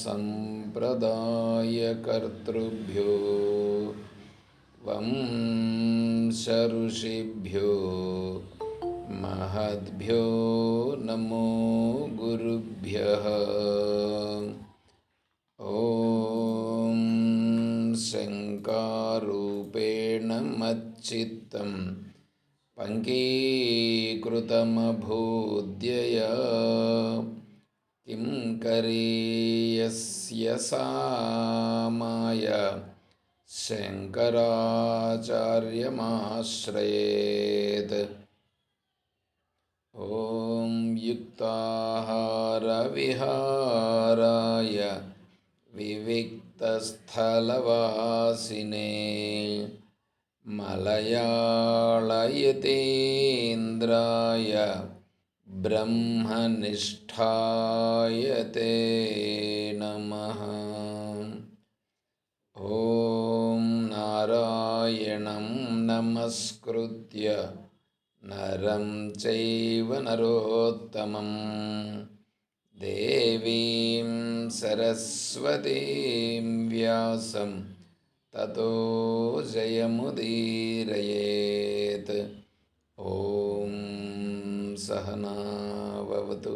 संप्रदायकर्तृभ्यो वंशऋषिभ्यो महद्भ्यो नमो गुरुभ्यः। ॐ शङ्कारूपेण मच्चित्तं पङ्कीकृतमभूद्यया किं करीयस्य सा माया शङ्कराचार्यमाश्रयेत्। ॐ युक्ताहारविहाराय विविक्तस्थलवासिने मलयाळयतीन्द्राय ब्रह्मनिष्ठाय ते नमः। ॐ नारायणं नमस्कृत्य नरं चैव नरोत्तमं देवीं सरस्वतीं व्यासं ततो जयमुदीरयेत्। ॐ सहना भवतु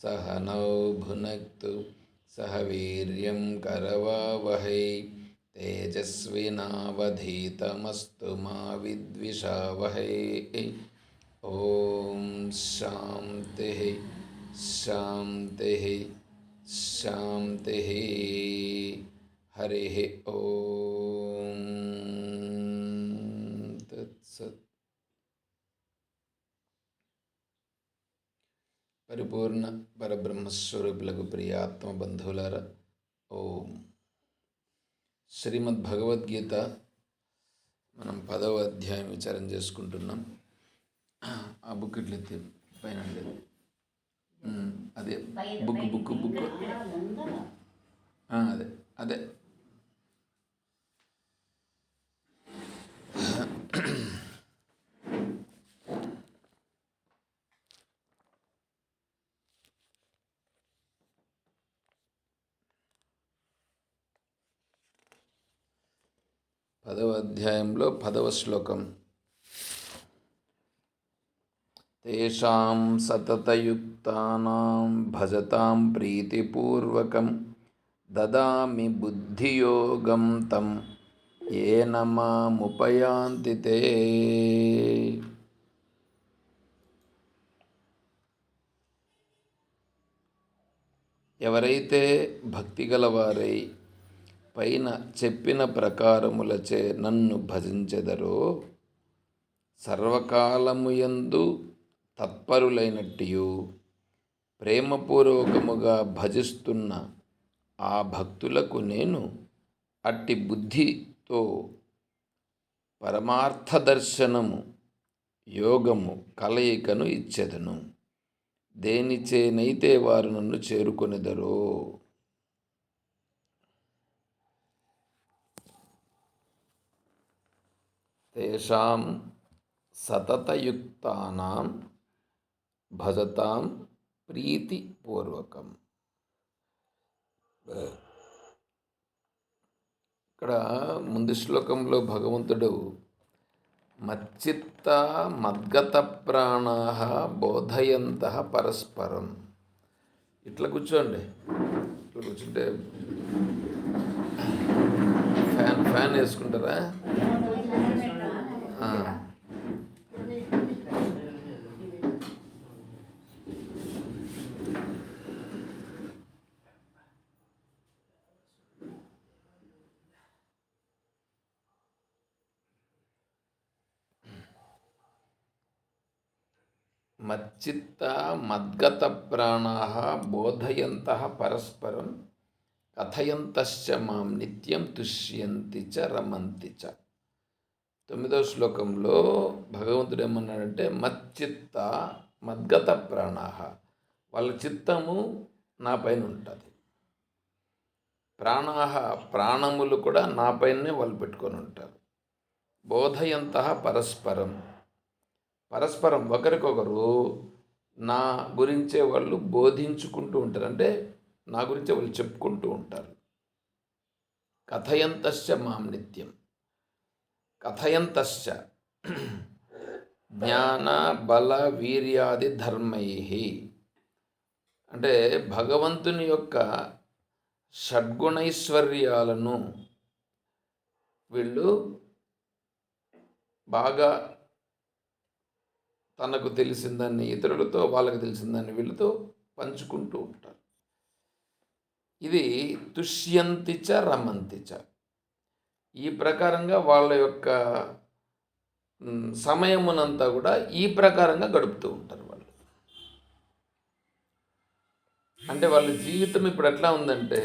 सहनौ भुनक्तु सह वीर्यं करवावहै तेजस्विनावधीतमस्तु मा विद्विषावहै। ॐ शान्तिः शान्तिः शान्तिः। हरिः ॐ तत्सत्। పరిపూర్ణ పరబ్రహ్మస్వరూపులకు ప్రియాత్మ బంధువులారా, ఓం. శ్రీమద్ భగవద్గీత మనం 10వ అధ్యాయం విచారం చేసుకుంటున్నాం. ఆ బుక్ ఇట్లా పైన లేదు, అదే బుక్ బుక్ బుక్ అదే అదే పదవ అధ్యాయంలో 10వ శ్లోకం. తేషాం సతతయుక్తానాం భజతాం ప్రీతిపూర్వకం దదామి బుద్ధియోగం తం ఏన మాముపయాంతి తే. ఎవరైతే భక్తి గలవారై పైన చెప్పిన ప్రకారములచే నన్ను భజించెదరో సర్వకాలముయందు తత్పరులైనట్టియు ప్రేమపూర్వకముగా భజిస్తున్న ఆ భక్తులకు నేను అట్టి బుద్ధితో పరమార్థ దర్శనము, యోగము, కలయికను ఇచ్చెదను. దేనిచేనైతే వారు నన్ను చేరుకొనిదరో. తేషాం సతతయుక్తానాం భజతాం ప్రీతిపూర్వకం. ఇక్కడ ముందు శ్లోకంలో భగవంతుడు మచ్చిత్త మద్గత ప్రాణాః బోధయంతః పరస్పరం. ఇట్లా కూర్చోండి, ఇట్లా కూర్చుంటే ఫ్యాన్ వేసుకుంటారా? మచ్చిత్త మద్గత ప్రాణాః బోధయంతః పరస్పరం కథయంతశ్చ మాం నిత్యం తుష్యంతి చ రమంతి చ. 9వ శ్లోకంలో భగవంతుడు ఏమన్నాడంటే మచ్చిత్త మద్గత ప్రాణాః, వాళ్ళ చిత్తము నా పైన ఉంటుంది. ప్రాణాః, ప్రాణములు కూడా నా పైనే వాళ్ళు పెట్టుకొని ఉంటారు. బోధయంతః పరస్పరం, పరస్పరం ఒకరికొకరు నా గురించే వాళ్ళు బోధించుకుంటూ ఉంటారు. అంటే నా గురించి వాళ్ళు చెప్పుకుంటూ ఉంటారు. కథయంతశ్చ మాం నిత్యం, కథయంతశ్చ జ్ఞాన బల వీర్యాది ధర్మై, అంటే భగవంతుని యొక్క షడ్గుణైశ్వర్యాలను వీళ్ళు బాగా తనకు తెలిసిందాన్ని ఇతరులతో, వాళ్ళకి తెలిసిందాన్ని వీళ్ళతో పంచుకుంటూ ఉంటారు. ఇది తుష్యంతిచ రమంతిచ, ఈ ప్రకారంగా వాళ్ళ యొక్క సమయమునంతా కూడా ఈ ప్రకారంగా గడుపుతూ ఉంటారు వాళ్ళు. అంటే వాళ్ళ జీవితం ఇప్పుడు ఎట్లా ఉందంటే,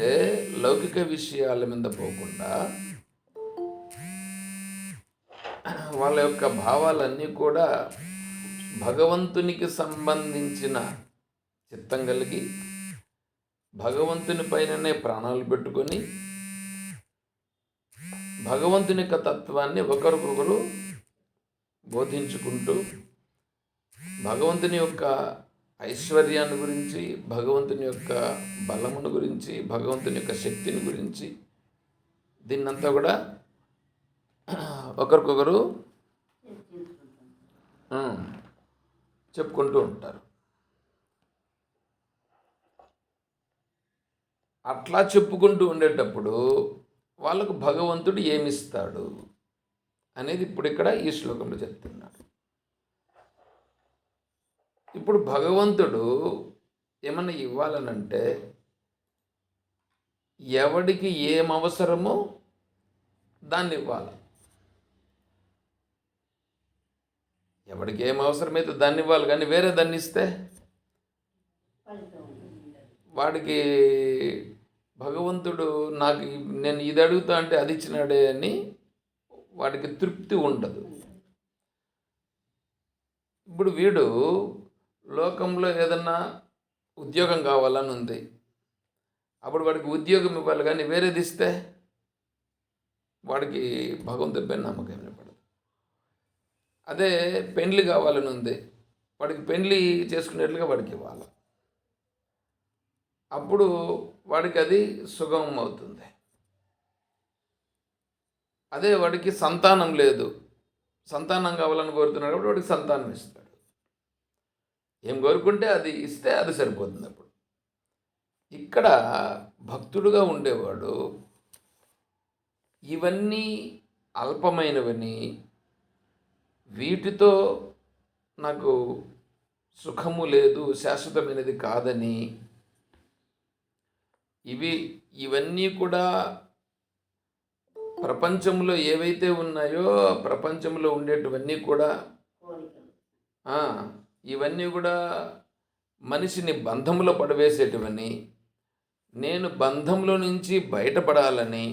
లౌకిక విషయాల మీద పోకుండా వాళ్ళ యొక్క భావాలన్నీ కూడా భగవంతునికి సంబంధించిన చిత్తం కలిగి, భగవంతుని పైననే ప్రాణాలు పెట్టుకొని, భగవంతుని యొక్క తత్వాన్ని ఒకరికొకరు బోధించుకుంటూ, భగవంతుని యొక్క ఐశ్వర్యాన్ని గురించి, భగవంతుని యొక్క బలమును గురించి, భగవంతుని యొక్క శక్తిని గురించి, దీన్నంతా కూడా ఒకరికొకరు చెప్పుకుంటూ ఉంటారు. అట్లా చెప్పుకుంటూ ఉండేటప్పుడు వాళ్ళకు భగవంతుడు ఏమిస్తాడు అనేది ఇప్పుడు ఇక్కడ ఈ శ్లోకంలో చెప్తున్నాడు. ఇప్పుడు భగవంతుడు ఏమన్నా ఇవ్వాలనంటే, ఎవడికి ఏం అవసరమో దాన్ని ఇవ్వాలి. ఎవడికి ఏం అవసరమైతే దాన్ని ఇవ్వాలి, కానీ వేరే దాన్ని ఇస్తే వాడికి భగవంతుడు నాకు నేను ఇది అడుగుతా అంటే అది ఇచ్చినాడే అని వాడికి తృప్తి ఉండదు. ఇప్పుడు వీడు లోకంలో ఏదన్నా ఉద్యోగం కావాలని ఉంది, అప్పుడు వాడికి ఉద్యోగం ఇవ్వాలి, కానీ వేరేది ఇస్తే వాడికి భగవంతుడి పైన నమ్మకం పడదు. అదే పెండ్లి కావాలని ఉంది, వాడికి పెండ్లి చేసుకునేట్లుగా వాడికి ఇవ్వాలి, అప్పుడు వాడికి అది సుగమం అవుతుంది. అదే వాడికి సంతానం లేదు, సంతానం కావాలని కోరుతున్నాడు కాబట్టి వాడికి సంతానం ఇస్తాడు. ఏం కోరుకుంటే అది ఇస్తే అది సరిపోతుంది. అప్పుడు ఇక్కడ భక్తుడుగా ఉండేవాడు ఇవన్నీ అల్పమైనవని, వీటితో నాకు సుఖము లేదు, శాశ్వతమైనది కాదని, ఇవన్నీ కూడా ప్రపంచంలో ఏవైతే ఉన్నాయో ప్రపంచంలో ఉండేటివన్నీ కూడా ఇవన్నీ కూడా మనిషిని బంధంలో పడవేసేటివని, నేను బంధంలో నుంచి బయటపడాలని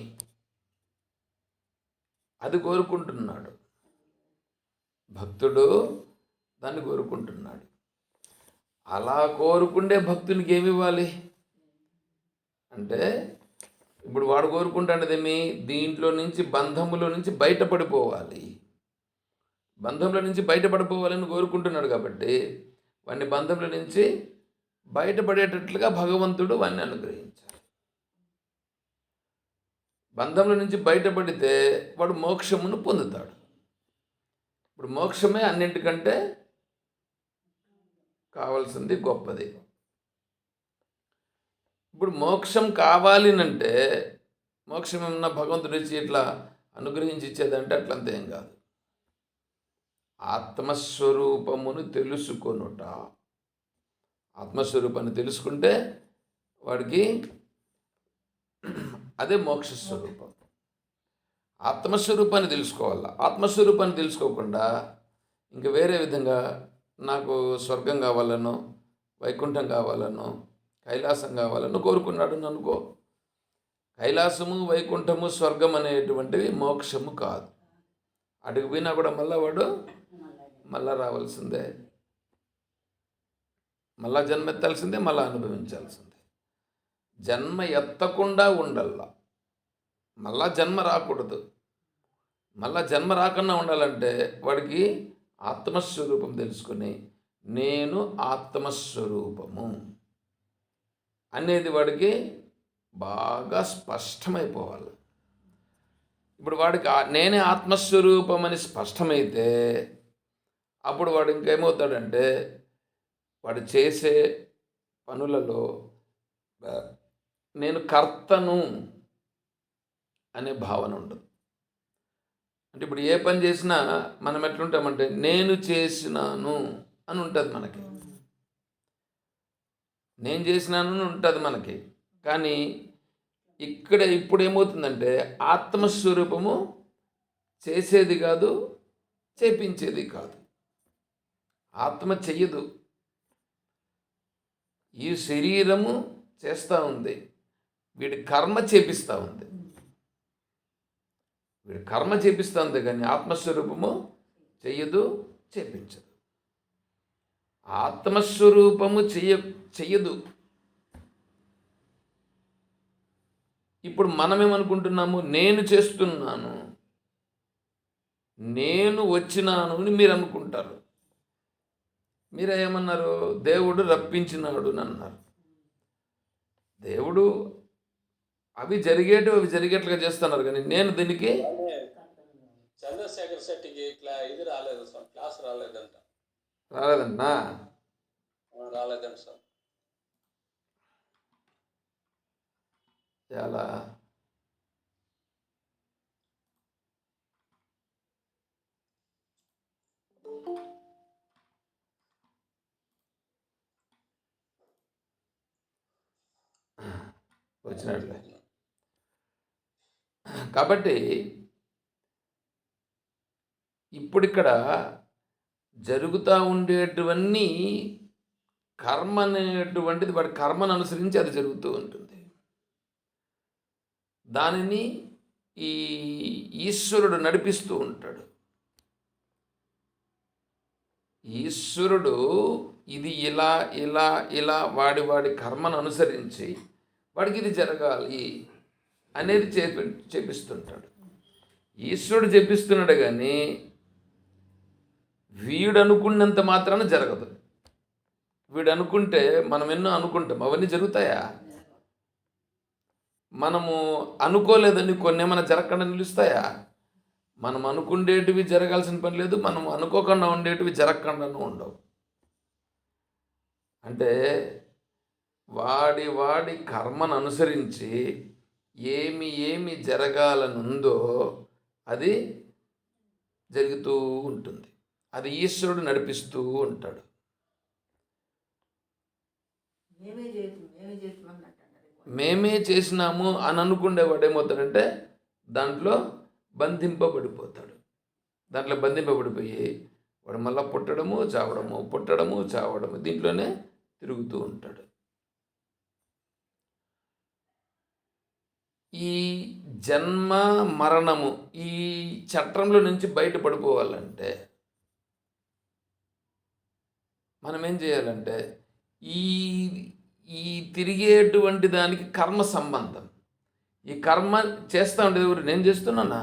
అది కోరుకుంటున్నాడు. భక్తుడు దాన్ని కోరుకుంటున్నాడు. అలా కోరుకుండే భక్తునికి ఏమి ఇవ్వాలి అంటే, ఇప్పుడు వాడు కోరుకుంటాడేమి, దీంట్లో నుంచి బంధములో నుంచి బయటపడిపోవాలి, బంధంలో నుంచి బయటపడిపోవాలని కోరుకుంటున్నాడు. కాబట్టి వాడిని బంధంలో నుంచి బయటపడేటట్లుగా భగవంతుడు వాడిని అనుగ్రహించాలి. బంధంలో నుంచి బయటపడితే వాడు మోక్షమును పొందుతాడు. ఇప్పుడు మోక్షమే అన్నింటికంటే కావాల్సింది, గొప్పది. ఇప్పుడు మోక్షం కావాలినంటే, మోక్షం ఏమన్నా భగవంతుడు ఇచ్చి ఇట్లా అనుగ్రహించి ఇచ్చేదంటే అట్లంతా ఏం కాదు. ఆత్మస్వరూపమును తెలుసుకొనుట, ఆత్మస్వరూపాన్ని తెలుసుకుంటే వాడికి అదే మోక్షస్వరూపం. ఆత్మస్వరూపాన్ని తెలుసుకోవాలి. ఆత్మస్వరూపాన్ని తెలుసుకోకుండా ఇంక వేరే విధంగా నాకు స్వర్గం కావాలనో, వైకుంఠం కావాలనో, కైలాసం కావాలనో కోరుకున్నాడు అనుకో, కైలాసము, వైకుంఠము, స్వర్గం అనేటువంటివి మోక్షము కాదు. అటుకు పోయినా కూడా వాడు మళ్ళా రావాల్సిందే, మళ్ళా జన్మ ఎత్తాల్సిందే, మళ్ళీ అనుభవించాల్సిందే. జన్మ ఎత్తకుండా ఉండల్లా, మళ్ళా జన్మ రాకూడదు. మళ్ళా జన్మ రాకుండా ఉండాలంటే వాడికి ఆత్మస్వరూపం తెలుసుకుని, నేను ఆత్మస్వరూపము, అనేది వాడికి బాగా స్పష్టమైపోవాలి. ఇప్పుడు వాడికి నేనే ఆత్మస్వరూపమని స్పష్టమైతే అప్పుడు వాడు ఇంకేమవుతాడంటే వాడు చేసే పనులలో నేను కర్తను అనే భావన ఉండదు. అంటే ఇప్పుడు ఏ పని చేసినా మనం ఎట్లుంటామంటే నేను చేసినాను అని ఉంటుంది మనకి, నేను చేసినాను అని ఉంటుంది మనకి. కానీ ఇక్కడ ఇప్పుడు ఏమవుతుందంటే ఆత్మస్వరూపము చేసేది కాదు, చేపించేది కాదు. ఆత్మ చెయ్యదు, ఈ శరీరము చేస్తూ ఉంది, వీడి కర్మ చేపిస్తూ ఉంది. వీడి కర్మ చేపిస్తూ ఉంది కానీ ఆత్మస్వరూపము చెయ్యదు, చేపించదు. ఆత్మస్వరూపము చెయ్యదు. ఇప్పుడు మనమేమనుకుంటున్నాము, నేను చేస్తున్నాను, నేను వచ్చినాను అని మీరు అనుకుంటారు. మీరేమన్నారు, దేవుడు రప్పించినాడు అని అన్నారు. దేవుడు అవి జరిగేట్లుగా చేస్తున్నారు కానీ నేను దీనికి చంద్రశేఖర్ శెట్టికి ఇట్లా ఇది రాలేదు సార్, క్లాస్ రాలేదంట. రాలేదంటనా? రాలేదంట సార్. చాలా వచ్చినట్లే. కాబట్టి ఇప్పుడు ఇక్కడ జరుగుతూ ఉండేటువన్నీ కర్మ అనేటువంటిది వాడి కర్మను అనుసరించి అది జరుగుతూ ఉంటుంది. దానిని ఈ ఈశ్వరుడు నడిపిస్తూ ఉంటాడు. ఈశ్వరుడు ఇది ఇలా ఇలా ఇలా వాడి కర్మను అనుసరించి వాడికి ఇది జరగాలి అనేది చేపిస్తుంటాడు. ఈశ్వరుడు చేపిస్తున్నాడు కానీ వీడు అనుకున్నంత మాత్రాన జరగదు. వీడు అనుకుంటే మనం ఎన్నో అనుకుంటాం, అవన్నీ జరుగుతాయా? మనము అనుకోలేదని కొన్ని ఏమైనా జరగకుండా నిలుస్తాయా? మనం అనుకుండేటివి జరగాల్సిన పని లేదు, మనం అనుకోకుండా ఉండేటివి జరగకుండానే ఉండవు. అంటే వాడి కర్మను అనుసరించి ఏమి జరగాలనుందో అది జరుగుతూ ఉంటుంది. అది ఈశ్వరుడు నడిపిస్తూ ఉంటాడు. మేమే చేసినాము అని అనుకునేవాడు ఏమవుతాడంటే దాంట్లో బంధింపబడిపోతాడు. దాంట్లో బంధింపబడిపోయి వాడు మళ్ళీ పుట్టడము చావడము దీంట్లోనే తిరుగుతూ ఉంటాడు. ఈ జన్మ మరణము ఈ చట్రంలో నుంచి బయటపడిపోవాలంటే మనం ఏం చేయాలంటే ఈ తిరిగేటువంటి దానికి కర్మ సంబంధం. ఈ కర్మ చేస్తూ ఉండేది ఎవరు? నేను చేస్తున్నానా?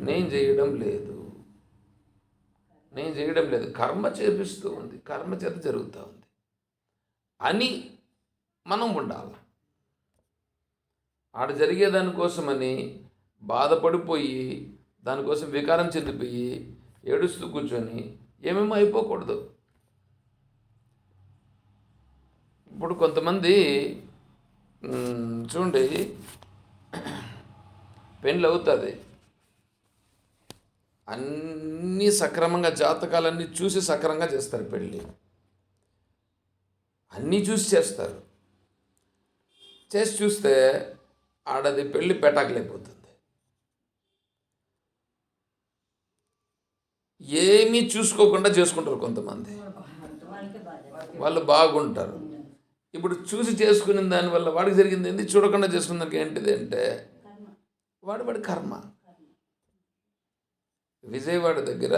నేను చేయడం లేదు. కర్మ చేపిస్తూ ఉంది, కర్మ చేత జరుగుతూ ఉంది అని మనం ఉండాలి. ఆడ జరిగేదానికోసమని బాధపడిపోయి దానికోసం వికారం చెందిపోయి ఏడుస్తూ కూర్చొని ఏమేమో అయిపోకూడదు. ఇప్పుడు కొంతమంది చూడండి, పెళ్ళి అవుతుంది, అన్నీ సక్రమంగా జాతకాలన్నీ చూసి సక్రమంగా చేస్తారు. పెళ్ళి అన్నీ చూసి చేస్తారు. చేసి చూస్తే ఆడది పెళ్ళి పెటాకులైపోతుంది. ఏమీ చూసుకోకుండా చేసుకుంటారు కొంతమంది. వాళ్ళు బాగుంటారు. ఇప్పుడు చూసి చేసుకునే దానివల్ల వాడికి జరిగింది ఏంటి? చూడకుండా చేసుకున్న దానికి ఏంటిది అంటే వాడి కర్మ. విజయవాడ దగ్గర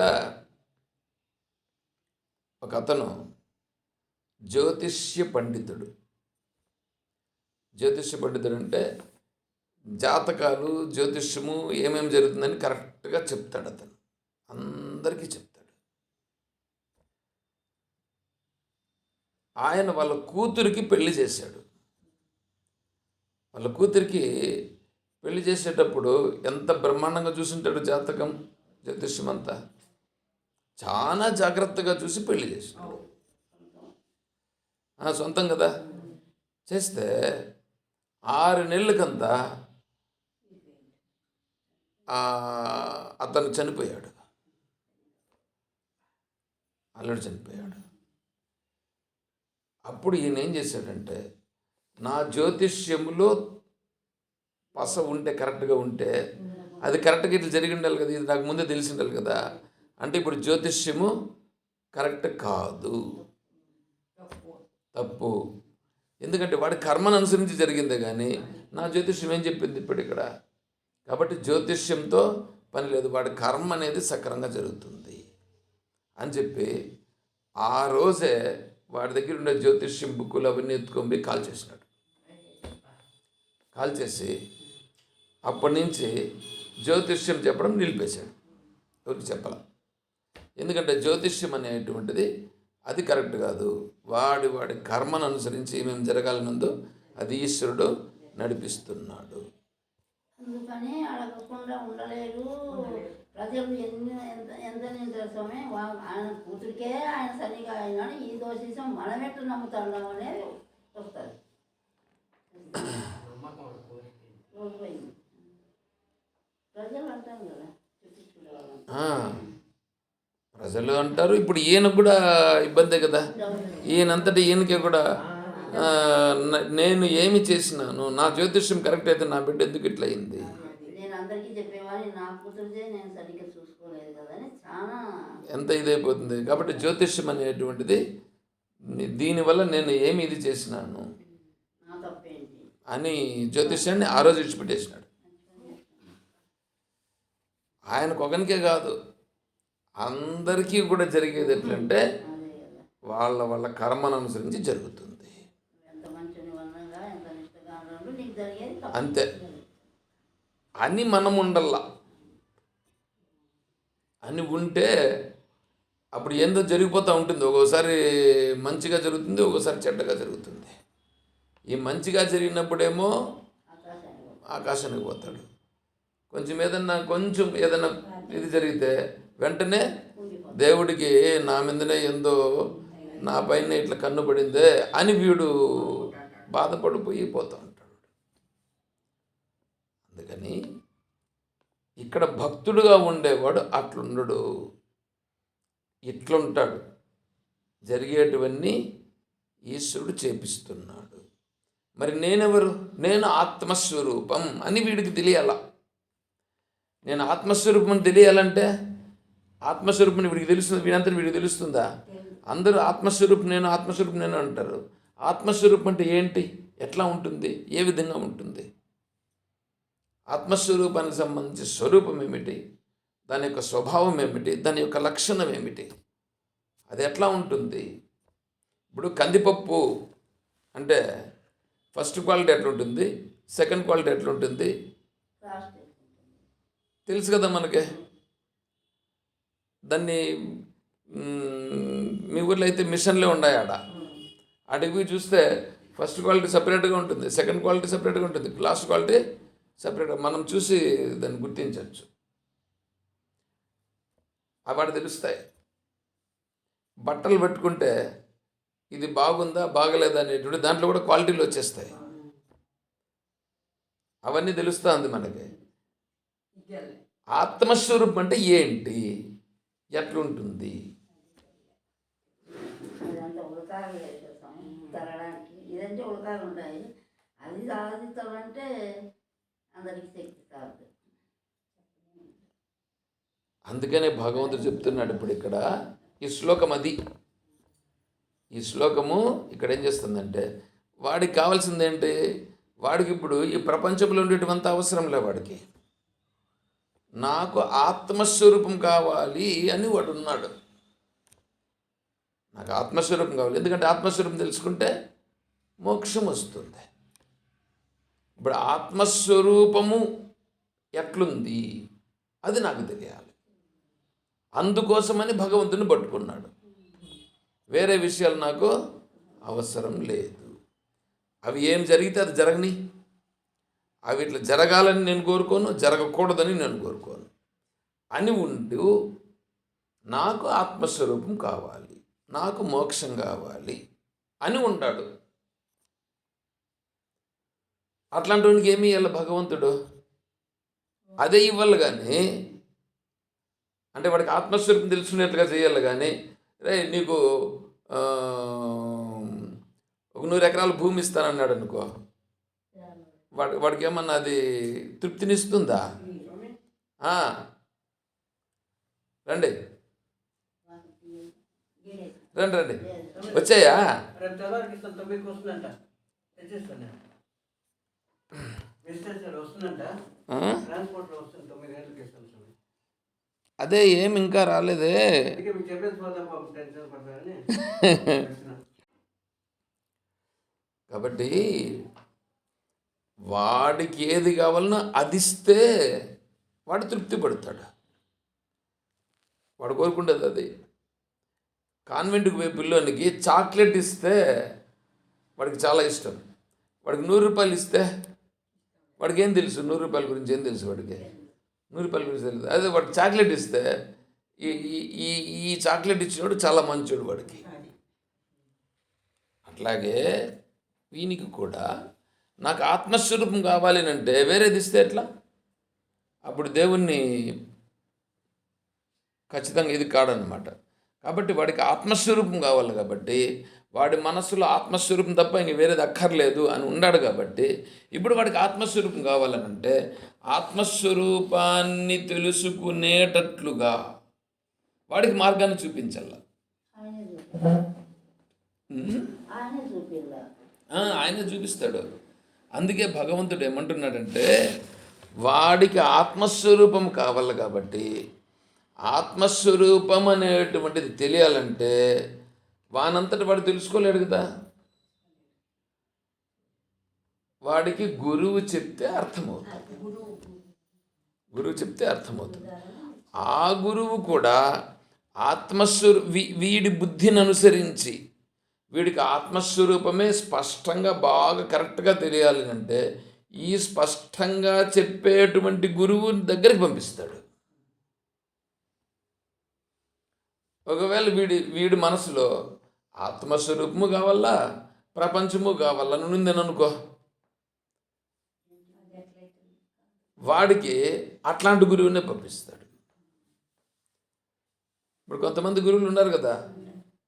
ఒక అతను జ్యోతిష్య పండితుడు అంటే జాతకాలు జ్యోతిష్యము ఏమేమి జరుగుతుందని కరెక్ట్గా చెప్తాడు. అతను అందరికీ చెప్తాడు. ఆయన వాళ్ళ కూతురికి పెళ్లి చేశాడు. వాళ్ళ కూతురికి పెళ్లి చేసేటప్పుడు ఎంత బ్రహ్మాండంగా చూసింటాడు జాతకం, జ్యోతిష్యం అంతా చాలా జాగ్రత్తగా చూసి పెళ్లి చేసినాడు. సొంతం కదా. చేస్తే 6 నెలలకంతా అతను చనిపోయాడు, అల్లుడు చనిపోయాడు. అప్పుడు ఈయన ఏం చేశాడంటే, నా జ్యోతిష్యములో పస ఉంటే కరెక్ట్గా ఉంటే అది కరెక్ట్గా ఇట్లా జరిగి ఉండాలి కదా, ఇది నాకు ముందే తెలిసి ఉండాలి కదా. అంటే ఇప్పుడు జ్యోతిష్యము కరెక్ట్ కాదు, తప్పు. ఎందుకంటే వాడి కర్మను అనుసరించి జరిగిందే కానీ నా జ్యోతిష్యం ఏం చెప్పింది ఇప్పుడు ఇక్కడ. కాబట్టి జ్యోతిష్యంతో పని లేదు, వాడి కర్మ అనేది సక్రంగా జరుగుతుంది అని చెప్పి ఆ రోజే వాడి దగ్గర ఉండే జ్యోతిష్యం బుక్కులు అవన్నీ ఎత్తుకొని కాల్ చేసినాడు. కాల్ చేసి అప్పటి నుంచి జ్యోతిష్యం చెప్పడం నిలిపేశాడు, ఎవరికి చెప్పాల. ఎందుకంటే జ్యోతిష్యం అనేటువంటిది అది కరెక్ట్ కాదు. వాడి కర్మను అనుసరించి ఏమేమి జరగాలనుందో అది ఈశ్వరుడు నడిపిస్తున్నాడు. అందుకని అడగకుండా ఉండలేరు ప్రజలు. ఎంత నింటారు స్వామి, ఆయన కూతురికే ఆయన సరిగా అయినాడు, ఈ దోషిసం మనమెట్టు నమ్ముతాం అనేది వస్తుంది. ప్రజలు అంటారు కదా, ప్రజలు అంటారు. ఇప్పుడు ఈయనకు కూడా ఇబ్బందే కదా, ఈయనంతటి ఈయనకే కూడా నేను ఏమి చేసినాను, నా జ్యోతిష్యం కరెక్ట్ అయితే నా బిడ్డ ఎందుకు ఇట్లా అయింది. నేను అందరికీ చెప్పేవాడిని, నా కూతురుదే నేను సరిగ్గా చూసుకోలేదు కదా అని చాలా ఎంత ఇదైపోతుంది. కాబట్టి జ్యోతిష్యం అనేటువంటిది దీనివల్ల నేను ఏమి ఇది చేసినాను నా తప్పేంటి అని జ్యోతిష్యాన్ని ఆ రోజు విడిచిపెట్టేసినాడు. ఆయనకు ఒకనికే కాదు, అందరికీ కూడా జరిగేది ఎట్లంటే వాళ్ళ కర్మను అనుసరించి జరుగుతుంది, అంతే. అని మనం ఉండల్లా, అని ఉంటే అప్పుడు ఏందో జరిగిపోతూ ఉంటుంది. ఒక్కోసారి మంచిగా జరుగుతుంది, ఒక్కోసారి చెడ్డగా జరుగుతుంది. ఈ మంచిగా జరిగినప్పుడేమో ఆకాశానికి పోతాడు, కొంచెం ఏదైనా ఇది జరిగితే వెంటనే దేవుడికి నా మీదనే ఏందో నా పైన ఇట్లా కన్ను పడిందే అని వీడు బాధపడిపోయి పోతూ ఉంటాడు. అందుకని ఇక్కడ భక్తుడుగా ఉండేవాడు అట్లుండడు, ఇట్లుంటాడు. జరిగేటివన్నీ ఈశ్వరుడు చేపిస్తున్నాడు. మరి నేనెవరు? నేను ఆత్మస్వరూపం అని వీడికి తెలియాల. నేను ఆత్మస్వరూపం అని తెలియాలంటే ఆత్మస్వరూపం వీడికి తెలుస్తుంది, వీడంతా వీడికి తెలుస్తుందా? అందరూ ఆత్మస్వరూపం నేను అంటారు. ఆత్మస్వరూపం అంటే ఏంటి, ఎట్లా ఉంటుంది, ఏ విధంగా ఉంటుంది? ఆత్మస్వరూపానికి సంబంధించి స్వరూపం ఏమిటి, దాని యొక్క స్వభావం ఏమిటి, దాని యొక్క లక్షణం ఏమిటి, అది ఎట్లా ఉంటుంది? ఇప్పుడు కందిపప్పు అంటే ఫస్ట్ క్వాలిటీ ఎట్లుంటుంది, సెకండ్ క్వాలిటీ ఎట్లుంటుంది తెలుసు కదా మనకి. దాన్ని మీ ఊర్లో అయితే మిషన్లే ఉన్నాయి, ఆడికి పోయి చూస్తే ఫస్ట్ క్వాలిటీ సపరేట్గా ఉంటుంది, సెకండ్ క్వాలిటీ సపరేట్గా ఉంటుంది, లాస్ట్ క్వాలిటీ సపరేట్గా మనం చూసి దాన్ని గుర్తించవచ్చు. వాటి తెలుస్తాయి. బట్టలు పెట్టుకుంటే ఇది బాగుందా బాగలేదా అనేటువంటి దాంట్లో కూడా క్వాలిటీలు వచ్చేస్తాయి. అవన్నీ తెలుస్తుంది మనకి. ఆత్మస్వరూపం అంటే ఏంటి, ఎట్లుంటుంది? అదంతా ఉడకాలు వేసేస్తాం తరడానికి, ఇదంటే ఉడకాలు ఉంటాయి. అది సాధించాలంటే అందరికి శక్తి కాదు. అందుకనే భగవంతుడు చెప్తున్నాడు ఇప్పుడు ఇక్కడ ఈ శ్లోకం. ఈ శ్లోకము ఇక్కడ ఏం చేస్తుందంటే వాడికి కావాల్సింది ఏంటి, వాడికి ఇప్పుడు ఈ ప్రపంచంలో ఉండేటువంటి అవసరం లే, వాడికి నాకు ఆత్మస్వరూపం కావాలి అని వాడు ఉన్నాడు. నాకు ఆత్మస్వరూపం కావాలి, ఎందుకంటే ఆత్మస్వరూపం తెలుసుకుంటే మోక్షం వస్తుంది. ఇప్పుడు ఆత్మస్వరూపము ఎట్లుంది అది నాకు తెలియాలి. అందుకోసమని భగవంతుని పట్టుకున్నాడు. వేరే విషయాలు నాకు అవసరం లేదు. అవి ఏం జరిగితే అది జరగని, అవి ఇట్లా జరగాలని నేను కోరుకోను, జరగకూడదని నేను కోరుకోను అని ఉంటూ నాకు ఆత్మస్వరూపం కావాలి, నాకు మోక్షం కావాలి అని ఉంటాడు. అట్లాంటి వాడికి ఏమి ఇవ్వాలి భగవంతుడు? అదే ఇవ్వాలి. కానీ అంటే వాడికి ఆత్మస్వరూపం తెలుసుకునేట్లుగా చేయాలి. కానీ రే నీకు ఆ, ఒక 100 ఎకరాల భూమి ఇస్తానన్నాడు అనుకో, వాడికి ఏమన్నా అది తృప్తినిస్తుందా? ఆ, రండి రండి రండి, వచ్చాయా? రేపు తెల్లవారికి ఇస్తాను, 9కి వస్తుందంట. తెచ్చేస్తాను, మెసేజ్ వస్తుందంట, ట్రాన్స్పోర్ట్లో వస్తుంది, 9 గంటలకు ఇస్తాను స్వామి. అదే ఏమి ఇంకా రాలేదే. అందుకే మీకు చెప్పేసి పోతాం, పాపం టెన్షన్ పడతారని. కాబట్టి వాడికి ఏది కావాలనో అది ఇస్తే వాడు తృప్తి పడతాడు. వాడు కోరుకుంటుంది అది. కాన్వెంట్కి పోయే పిల్లోనికి చాక్లెట్ ఇస్తే వాడికి చాలా ఇష్టం. వాడికి 100 రూపాయలు ఇస్తే వాడికి ఏం తెలుసు? 100 రూపాయల గురించి ఏం తెలుసు వాడికి? 100 రూపాయల గురించి తెలుసు. అదే వాడికి చాక్లెట్ ఇస్తే ఈ ఈ ఈ చాక్లెట్ ఇచ్చినోడు చాలా మంచోడు వాడికి. అట్లాగే వీనికి కూడా నాకు ఆత్మస్వరూపం కావాలి అంటే వేరేది ఇస్తే ఎట్లా? అప్పుడు దేవుణ్ణి ఖచ్చితంగా ఇది కాడనమాట. కాబట్టి వాడికి ఆత్మస్వరూపం కావాలి. కాబట్టి వాడి మనస్సులో ఆత్మస్వరూపం తప్ప ఇంక వేరేది అక్కర్లేదు అని ఉన్నాడు. కాబట్టి ఇప్పుడు వాడికి ఆత్మస్వరూపం కావాలనంటే ఆత్మస్వరూపాన్ని తెలుసుకునేటట్లుగా వాడికి మార్గాన్ని చూపించాల. ఆయనే చూపిస్తాడు. అందుకే భగవంతుడు ఏమంటున్నాడంటే వాడికి ఆత్మస్వరూపం కావాలి. కాబట్టి ఆత్మస్వరూపం అనేటువంటిది తెలియాలంటే వానంతటి వాడు తెలుసుకోలేడు కదా. వాడికి గురువు చెప్తే అర్థమవుతుంది. గురువు చెప్తే అర్థమవుతుంది. ఆ గురువు కూడా వీడి బుద్ధిని అనుసరించి వీడికి ఆత్మస్వరూపమే స్పష్టంగా బాగా కరెక్ట్గా తెలియాలి అంటే ఈ స్పష్టంగా చెప్పేటువంటి గురువు దగ్గరికి పంపిస్తాడు. ఒకవేళ వీడి మనసులో ఆత్మస్వరూపము కావాలా, ప్రపంచము కావాలా నుందని అనుకో, వాడికి అట్లాంటి గురువునే పంపిస్తాడు. ఇప్పుడు కొంతమంది గురువులు ఉన్నారు కదా,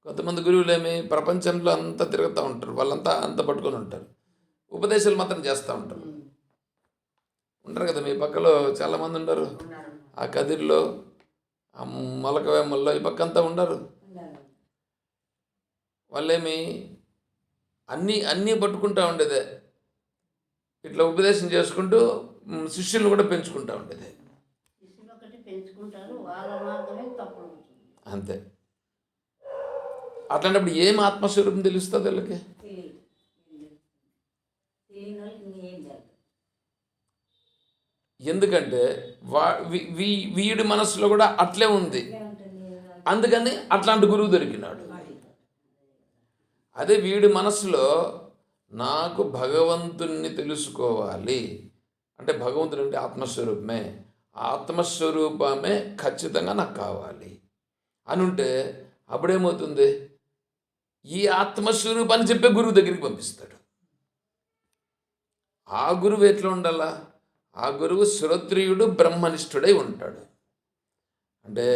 కొంతమంది గురువులు ఏమి ప్రపంచంలో అంతా తిరుగుతూ ఉంటారు, వాళ్ళంతా అంత పట్టుకొని ఉంటారు, ఉపదేశాలు మాత్రం చేస్తూ ఉంటారు కదా. మీ పక్కలో చాలామంది ఉండరు, ఆ కదిర్లో, ఆ మొలకవేమల్లో ఈ పక్కంతా ఉండరు. వాళ్ళేమి అన్నీ పట్టుకుంటూ ఉండేదే, ఇట్లా ఉపదేశం చేసుకుంటూ శిష్యులను కూడా పెంచుకుంటూ ఉండేది. అంతే. అట్లాంటప్పుడు ఏం ఆత్మస్వరూపం తెలుస్తుంది వీళ్ళకి? ఎందుకంటే వీడి మనసులో కూడా అట్లే ఉంది. అందుకని అట్లాంటి గురువు దొరికినాడు. అదే వీడి మనసులో నాకు భగవంతుణ్ణి తెలుసుకోవాలి అంటే, భగవంతుడు అంటే ఆత్మస్వరూపమే, ఆత్మస్వరూపమే ఖచ్చితంగా నాకు కావాలి అని ఉంటే అప్పుడేమవుతుంది? ఈ ఆత్మస్వరూపాన్ని చెప్పే గురువు దగ్గరికి పంపిస్తాడు. ఆ గురువు ఎట్లా ఉండాలా? ఆ గురువు శ్రోత్రియుడు, బ్రహ్మనిష్ఠుడై ఉంటాడు. అంటే